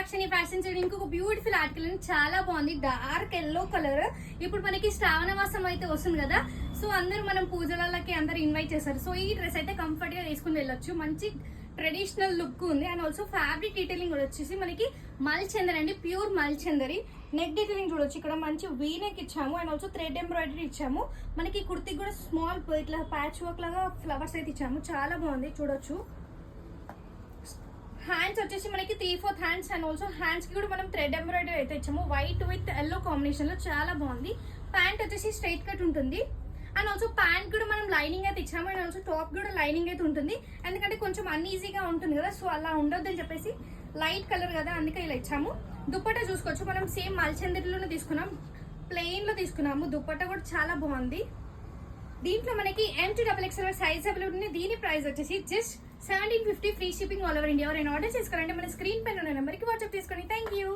అక్షని fashion side ఇంకొక beautiful article చాలా బాగుంది. Dark yellow colour. ఇప్పుడు మనకి శ్రావణ మాసం అయితే వస్తుంది కదా, సో అందరూ మనం పూజలకి అందరు ఇన్వైట్ చేస్తారు. సో ఈ డ్రెస్ అయితే కంఫర్ట్ గా వేసుకుని వెళ్ళొచ్చు. మంచి ట్రెడిషనల్ లుక్ ఉంది. అండ్ ఆల్సో ఫ్యాబ్రిక్ డీటెయిలింగ్ కూడా వచ్చేసి మనకి మల్చందరి అండి, ప్యూర్ మల్చందరి. నెక్ డీటెయిలింగ్ చూడొచ్చు, ఇక్కడ మంచి వీ నెక్ ఇచ్చాము. అండ్ ఆల్సో థ్రెడ్ ఎంబ్రాయిడరీ ఇచ్చాము. మనకి కుర్తికి కూడా స్మాల్ ఇట్లా ప్యాచ్ వర్క్ లాగా ఫ్లవర్స్ అయితే ఇచ్చాము. చాలా బాగుంది చూడొచ్చు. హ్యాండ్స్ వచ్చేసి మనకి 3/4 హ్యాండ్స్. అండ్ ఆల్సో హ్యాండ్స్ కి కూడా మనం థ్రెడ్ ఎంబ్రాయిడరీ అయితే ఇచ్చాము. వైట్ విత్ ఎల్లో కాంబినేషన్ లో చాలా బాగుంది. ప్యాంట్ వచ్చేసి స్ట్రైట్ కట్ ఉంటుంది. అండ్ ఆల్సో ప్యాంట్ కూడా మనం లైనింగ్ అయితే ఇచ్చాము. అండ్ ఆల్సో టాప్ కూడా లైనింగ్ అయితే ఉంటుంది. ఎందుకంటే కొంచెం అన్ఈజీగా ఉంటుంది కదా, సో అలా ఉండొద్దు అని చెప్పేసి లైట్ కలర్ కదా అందుకే ఇలా ఇచ్చాము. దుప్పట్టా చూసుకోవచ్చు, మనం సేమ్ మల్చందరిలోనే తీసుకున్నాం, ప్లెయిన్ లో తీసుకున్నాము. దుప్పట్టా కూడా చాలా బాగుంది. దీంట్లో మనకి M2XXL సైజ్ అవైలబుల్ ఉంది. దీని ప్రైస్ వచ్చేసి just 1750, free shipping all over India. ఎవరైనా ఆర్డర్ చేసుకోవాలంటే మన స్క్రీన్ పైన ఉన్న నెంబర్కి వాట్సాప్ తీసుకోండి. Thank you.